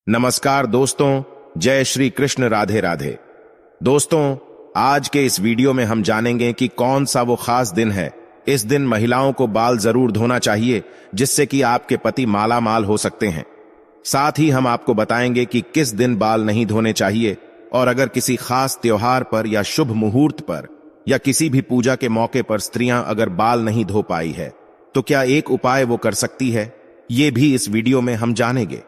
नमस्कार दोस्तों, जय श्री कृष्ण, राधे राधे। दोस्तों, आज के इस वीडियो में हम जानेंगे कि कौन सा वो खास दिन है। इस दिन महिलाओं को बाल जरूर धोना चाहिए, जिससे कि आपके पति माला माल हो सकते हैं। साथ ही हम आपको बताएंगे कि किस दिन बाल नहीं धोने चाहिए, और अगर किसी खास त्योहार पर या शुभ मुहूर्त पर या किसी भी पूजा के मौके पर स्त्रियां अगर बाल नहीं धो पाई है तो क्या एक उपाय वो कर सकती है, ये भी इस वीडियो में हम जानेंगे।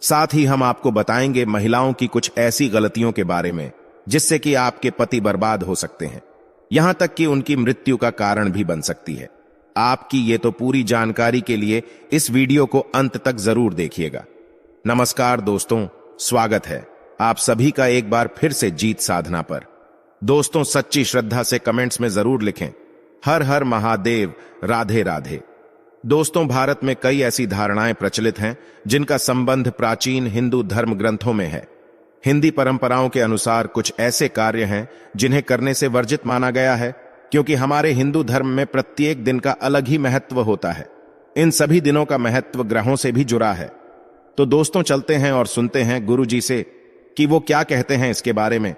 साथ ही हम आपको बताएंगे महिलाओं की कुछ ऐसी गलतियों के बारे में जिससे कि आपके पति बर्बाद हो सकते हैं, यहां तक कि उनकी मृत्यु का कारण भी बन सकती है। आपकी ये तो पूरी जानकारी के लिए इस वीडियो को अंत तक जरूर देखिएगा। नमस्कार दोस्तों, स्वागत है आप सभी का एक बार फिर से जीत साधना पर। दोस्तों, सच्ची श्रद्धा से कमेंट्स में जरूर लिखें, हर हर महादेव, राधे राधे। दोस्तों, भारत में कई ऐसी धारणाएं प्रचलित हैं जिनका संबंध प्राचीन हिंदू धर्म ग्रंथों में है। हिंदी परंपराओं के अनुसार कुछ ऐसे कार्य हैं जिन्हें करने से वर्जित माना गया है, क्योंकि हमारे हिंदू धर्म में प्रत्येक दिन का अलग ही महत्व होता है। इन सभी दिनों का महत्व ग्रहों से भी जुड़ा है। तो दोस्तों, चलते हैं और सुनते हैं गुरु जी से कि वो क्या कहते हैं इसके बारे में।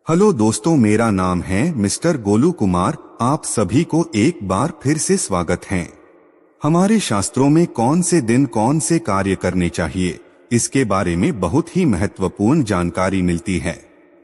हेलो दोस्तों, मेरा नाम है मिस्टर गोलू कुमार। आप सभी को एक बार फिर से स्वागत है। हमारे शास्त्रों में कौन से दिन कौन से कार्य करने चाहिए, इसके बारे में बहुत ही महत्वपूर्ण जानकारी मिलती है।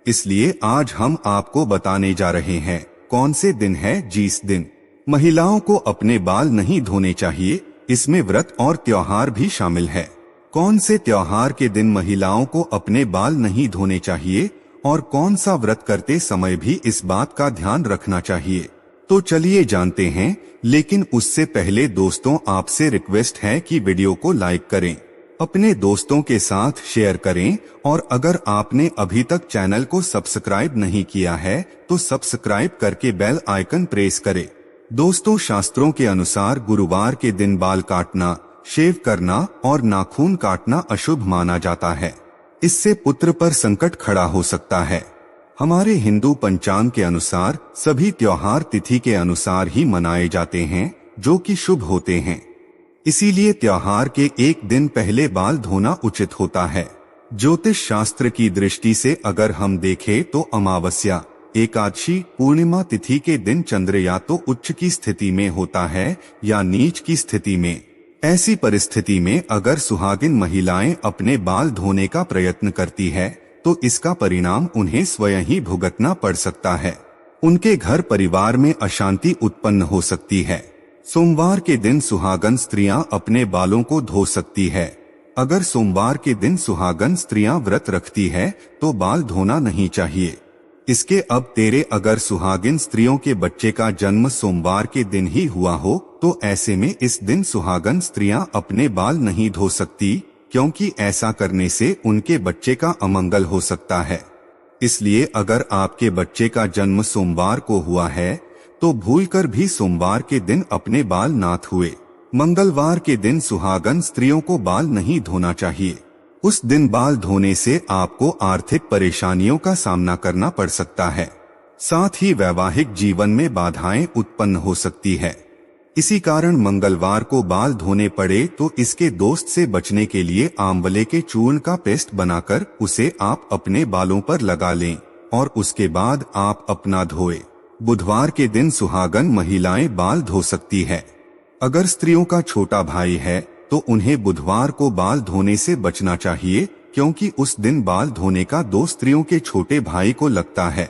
इसलिए आज हम आपको बताने जा रहे हैं कौन से दिन है जिस दिन महिलाओं को अपने बाल नहीं धोने चाहिए। इसमें व्रत और त्योहार भी शामिल है। कौन से त्योहार के दिन महिलाओं को अपने बाल नहीं धोने चाहिए और कौन सा व्रत करते समय भी इस बात का ध्यान रखना चाहिए, तो चलिए जानते हैं। लेकिन उससे पहले दोस्तों, आपसे रिक्वेस्ट है कि वीडियो को लाइक करें, अपने दोस्तों के साथ शेयर करें, और अगर आपने अभी तक चैनल को सब्सक्राइब नहीं किया है तो सब्सक्राइब करके बेल आइकन प्रेस करें। दोस्तों, शास्त्रों के अनुसार गुरुवार के दिन बाल काटना, शेव करना और नाखून काटना अशुभ माना जाता है। इससे पुत्र पर संकट खड़ा हो सकता है। हमारे हिंदू पंचांग के अनुसार सभी त्योहार तिथि के अनुसार ही मनाए जाते हैं, जो कि शुभ होते हैं। इसीलिए त्योहार के एक दिन पहले बाल धोना उचित होता है। ज्योतिष शास्त्र की दृष्टि से अगर हम देखें तो अमावस्या, एकादशी, पूर्णिमा तिथि के दिन चंद्र या तो उच्च की स्थिति में होता है या नीच की स्थिति में। ऐसी परिस्थिति में अगर सुहागिन महिलाएं अपने बाल धोने का प्रयत्न करती है तो इसका परिणाम उन्हें स्वयं ही भुगतना पड़ सकता है। उनके घर परिवार में अशांति उत्पन्न हो सकती है। सोमवार के दिन सुहागन स्त्रियां अपने बालों को धो सकती है। अगर सोमवार के दिन सुहागन स्त्रियां व्रत रखती है तो बाल धोना नहीं चाहिए। इसके अब तेरे अगर सुहागिन स्त्रियों के बच्चे का जन्म सोमवार के दिन ही हुआ हो तो ऐसे में इस दिन सुहागन स्त्रियां अपने बाल नहीं धो सकती, क्योंकि ऐसा करने से उनके बच्चे का अमंगल हो सकता है। इसलिए अगर आपके बच्चे का जन्म सोमवार को हुआ है तो भूलकर भी सोमवार के दिन अपने बाल ना धोए। मंगलवार के दिन सुहागन स्त्रियों को बाल नहीं धोना चाहिए। उस दिन बाल धोने से आपको आर्थिक परेशानियों का सामना करना पड़ सकता है। साथ ही वैवाहिक जीवन में बाधाएं उत्पन्न हो सकती है। इसी कारण मंगलवार को बाल धोने पड़े तो इसके दोस्त से बचने के लिए आंवले के चूर्ण का पेस्ट बनाकर उसे आप अपने बालों पर लगा लें और उसके बाद आप अपना धोए। बुधवार के दिन सुहागन महिलाएं बाल धो सकती है। अगर स्त्रियों का छोटा भाई है तो उन्हें बुधवार को बाल धोने से बचना चाहिए, क्योंकि उस दिन बाल धोने का दोष स्त्रियों के छोटे भाई को लगता है।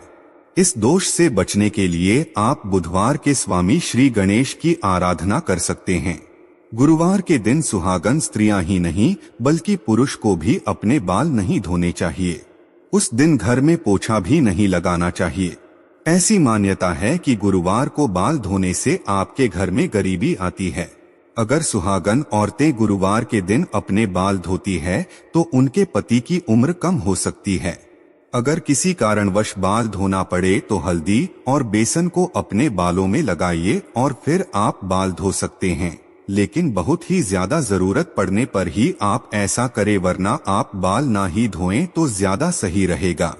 इस दोष से बचने के लिए आप बुधवार के स्वामी श्री गणेश की आराधना कर सकते हैं। गुरुवार के दिन सुहागन स्त्रियां ही नहीं बल्कि पुरुष को भी अपने बाल नहीं धोने चाहिए। उस दिन घर में पोछा भी नहीं लगाना चाहिए। ऐसी मान्यता है कि गुरुवार को बाल धोने से आपके घर में गरीबी आती है। अगर सुहागन औरतें गुरुवार के दिन अपने बाल धोती है तो उनके पति की उम्र कम हो सकती है। अगर किसी कारणवश बाल धोना पड़े तो हल्दी और बेसन को अपने बालों में लगाइए और फिर आप बाल धो सकते हैं, लेकिन बहुत ही ज्यादा जरूरत पड़ने पर ही आप ऐसा करें, वरना आप बाल ना ही धोएं तो ज्यादा सही रहेगा।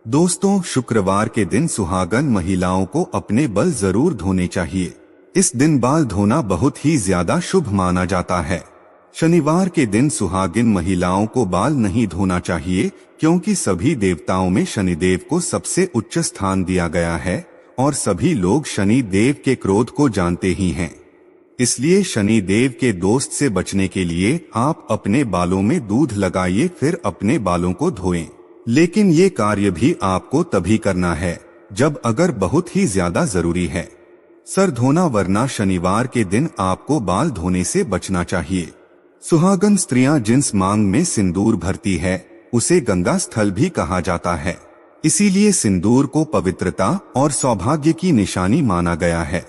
दोस्तों, शुक्रवार के दिन सुहागन महिलाओं को अपने बाल जरूर धोने चाहिए। इस दिन बाल धोना बहुत ही ज्यादा शुभ माना जाता है। शनिवार के दिन सुहागिन महिलाओं को बाल नहीं धोना चाहिए, क्योंकि सभी देवताओं में शनिदेव को सबसे उच्च स्थान दिया गया है और सभी लोग शनि देव के क्रोध को जानते ही हैं। इसलिए शनि देव के दोस्त से बचने के लिए आप अपने बालों में दूध लगाइए, फिर अपने बालों को धोएं। लेकिन ये कार्य भी आपको तभी करना है जब अगर बहुत ही ज्यादा जरूरी है। सर धोना, वरना शनिवार के दिन आपको बाल धोने से बचना चाहिए। सुहागन स्त्रियां जिस मांग में सिंदूर भरती है उसे गंगा स्थल भी कहा जाता है। इसीलिए सिंदूर को पवित्रता और सौभाग्य की निशानी माना गया है।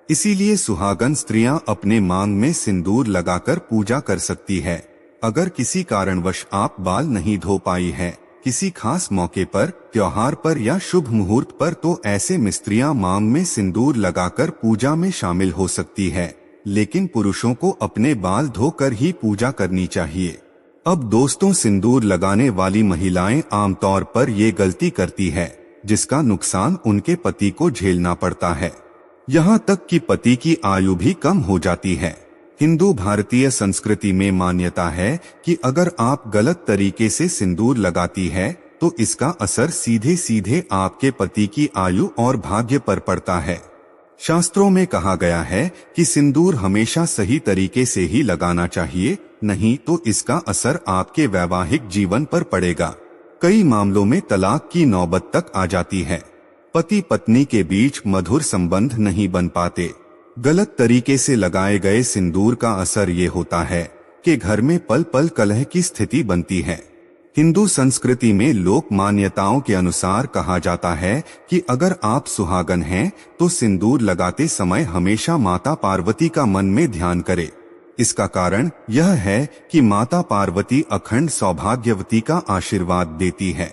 इसीलिए सुहागन स्त्रियां अपने मांग में सिंदूर लगाकर पूजा कर सकती है। अगर किसी कारणवश आप बाल नहीं धो पाई है किसी खास मौके पर, त्योहार पर या शुभ मुहूर्त पर, तो ऐसे में स्त्रियां मांग में सिंदूर लगाकर पूजा में शामिल हो सकती है। लेकिन पुरुषों को अपने बाल धोकर ही पूजा करनी चाहिए। अब दोस्तों, सिंदूर लगाने वाली महिलाएं आमतौर पर ये गलती करती है जिसका नुकसान उनके पति को झेलना पड़ता है। यहाँ तक कि पति की आयु भी कम हो जाती है। हिंदू भारतीय संस्कृति में मान्यता है कि अगर आप गलत तरीके से सिंदूर लगाती है तो इसका असर सीधे सीधे आपके पति की आयु और भाग्य पर पड़ता है। शास्त्रों में कहा गया है कि सिंदूर हमेशा सही तरीके से ही लगाना चाहिए, नहीं तो इसका असर आपके वैवाहिक जीवन पर पड़ेगा। कई मामलों में तलाक की नौबत तक आ जाती है। पति पत्नी के बीच मधुर संबंध नहीं बन पाते। गलत तरीके से लगाए गए सिंदूर का असर ये होता है कि घर में पल पल कलह की स्थिति बनती है। हिंदू संस्कृति में लोक मान्यताओं के अनुसार कहा जाता है कि अगर आप सुहागन हैं तो सिंदूर लगाते समय हमेशा माता पार्वती का मन में ध्यान करें। इसका कारण यह है कि माता पार्वती अखंड सौभाग्यवती का आशीर्वाद देती है।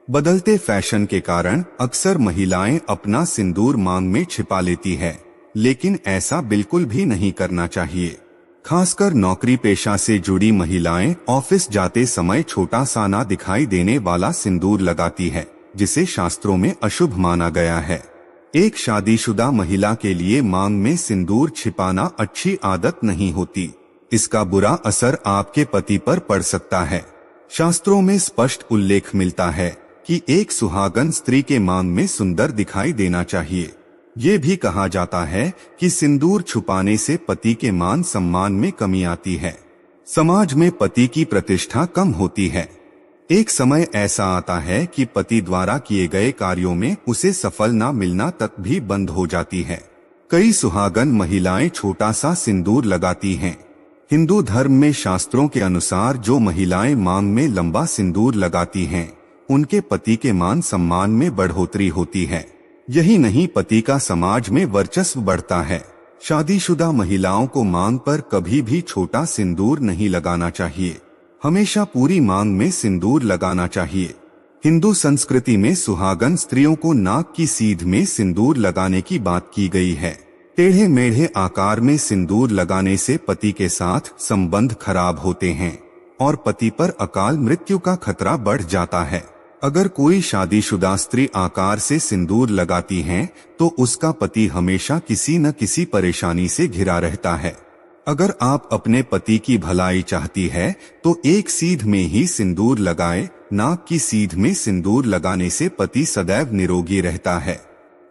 बदलते फैशन के कारण अक्सर महिलाएं अपना सिंदूर मांग में छिपा लेती है, लेकिन ऐसा बिल्कुल भी नहीं करना चाहिए। खासकर नौकरी पेशा से जुड़ी महिलाएं ऑफिस जाते समय छोटा सा ना दिखाई देने वाला सिंदूर लगाती है, जिसे शास्त्रों में अशुभ माना गया है। एक शादीशुदा महिला के लिए मांग में सिंदूर छिपाना अच्छी आदत नहीं होती। इसका बुरा असर आपके पति पर पड़ सकता है। शास्त्रों में स्पष्ट उल्लेख मिलता है कि एक सुहागन स्त्री के मांग में सुंदर दिखाई देना चाहिए। ये भी कहा जाता है कि सिंदूर छुपाने से पति के मान सम्मान में कमी आती है। समाज में पति की प्रतिष्ठा कम होती है। एक समय ऐसा आता है कि पति द्वारा किए गए कार्यों में उसे सफल न मिलना तक भी बंद हो जाती है। कई सुहागन महिलाएं छोटा सा सिंदूर लगाती हैं। हिंदू धर्म में शास्त्रों के अनुसार जो महिलाएं मांग में लंबा सिंदूर लगाती हैं, उनके पति के मान सम्मान में बढ़ोतरी होती है। यही नहीं, पति का समाज में वर्चस्व बढ़ता है। शादीशुदा महिलाओं को मांग पर कभी भी छोटा सिंदूर नहीं लगाना चाहिए। हमेशा पूरी मांग में सिंदूर लगाना चाहिए। हिंदू संस्कृति में सुहागन स्त्रियों को नाक की सीध में सिंदूर लगाने की बात की गई है। टेढ़े मेढ़े आकार में सिंदूर लगाने से पति के साथ संबंध खराब होते हैं और पति पर अकाल मृत्यु का खतरा बढ़ जाता है। अगर कोई शादीशुदा स्त्री आकार से सिंदूर लगाती है तो उसका पति हमेशा किसी न किसी परेशानी से घिरा रहता है। अगर आप अपने पति की भलाई चाहती है तो एक सीध में ही सिंदूर लगाए। नाक की सीध में सिंदूर लगाने से पति सदैव निरोगी रहता है।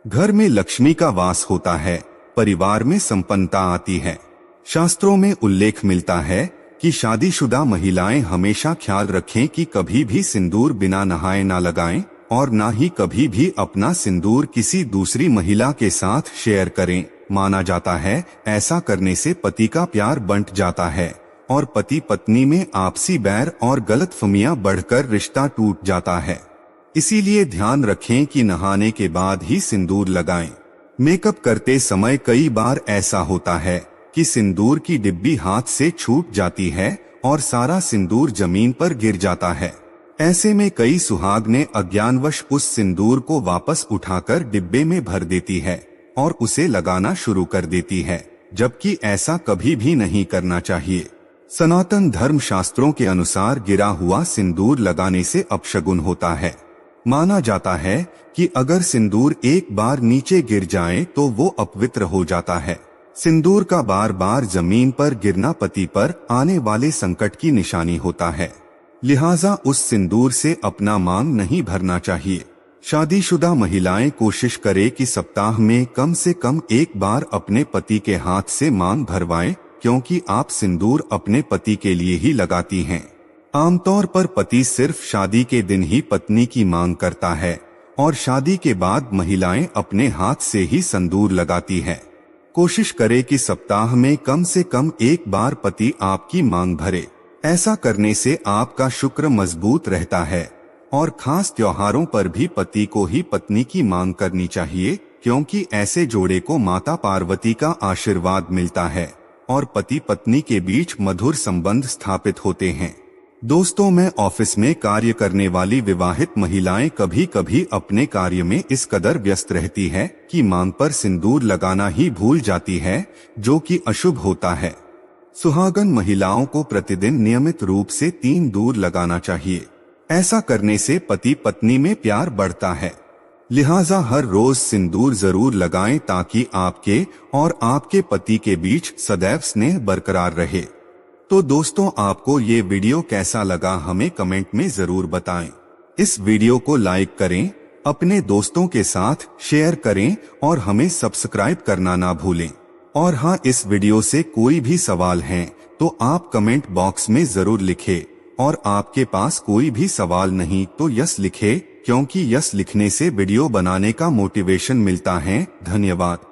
घर में लक्ष्मी का वास होता है, परिवार में संपन्नता आती है। शास्त्रों में उल्लेख मिलता है कि शादीशुदा महिलाएं हमेशा ख्याल रखें कि कभी भी सिंदूर बिना नहाए ना लगाएं और ना ही कभी भी अपना सिंदूर किसी दूसरी महिला के साथ शेयर करें। माना जाता है ऐसा करने से पति का प्यार बंट जाता है और पति पत्नी में आपसी बैर और गलतफहमियां बढ़कर रिश्ता टूट जाता है। इसीलिए ध्यान रखें कि नहाने के बाद ही सिंदूर लगाएं। मेकअप करते समय कई बार ऐसा होता है कि सिंदूर की डिब्बी हाथ से छूट जाती है और सारा सिंदूर जमीन पर गिर जाता है। ऐसे में कई सुहाग ने अज्ञानवश उस सिंदूर को वापस उठाकर डिब्बे में भर देती है और उसे लगाना शुरू कर देती है, जबकि ऐसा कभी भी नहीं करना चाहिए। सनातन धर्म शास्त्रों के अनुसार गिरा हुआ सिंदूर लगाने से अपशगुन होता है। माना जाता है कि अगर सिंदूर एक बार नीचे गिर जाए तो वो अपवित्र हो जाता है। सिंदूर का बार बार जमीन पर गिरना पति पर आने वाले संकट की निशानी होता है, लिहाजा उस सिंदूर से अपना मांग नहीं भरना चाहिए। शादीशुदा महिलाएं कोशिश करें कि सप्ताह में कम से कम एक बार अपने पति के हाथ से मांग भरवाएं, क्योंकि आप सिंदूर अपने पति के लिए ही लगाती हैं। आमतौर पर पति सिर्फ शादी के दिन ही पत्नी की मांग करता है और शादी के बाद महिलाएं अपने हाथ से ही सिंदूर लगाती हैं। कोशिश करें कि सप्ताह में कम से कम एक बार पति आपकी मांग भरे। ऐसा करने से आपका शुक्र मजबूत रहता है और खास त्योहारों पर भी पति को ही पत्नी की मांग करनी चाहिए, क्योंकि ऐसे जोड़े को माता पार्वती का आशीर्वाद मिलता है और पति पत्नी के बीच मधुर संबंध स्थापित होते हैं। दोस्तों, मैं ऑफिस में कार्य करने वाली विवाहित महिलाएं कभी कभी अपने कार्य में इस कदर व्यस्त रहती है कि मांग पर सिंदूर लगाना ही भूल जाती है, जो कि अशुभ होता है। सुहागन महिलाओं को प्रतिदिन नियमित रूप से 3 सिंदूर लगाना चाहिए। ऐसा करने से पति पत्नी में प्यार बढ़ता है, लिहाजा हर रोज सिंदूर जरूर लगाएं ताकि आपके और आपके पति के बीच सदैव स्नेह बरकरार रहे। तो दोस्तों, आपको ये वीडियो कैसा लगा हमें कमेंट में जरूर बताएं। इस वीडियो को लाइक करें, अपने दोस्तों के साथ शेयर करें और हमें सब्सक्राइब करना ना भूलें। और हाँ, इस वीडियो से कोई भी सवाल है तो आप कमेंट बॉक्स में जरूर लिखें, और आपके पास कोई भी सवाल नहीं तो यस लिखें, क्योंकि यस लिखने से वीडियो बनाने का मोटिवेशन मिलता है। धन्यवाद।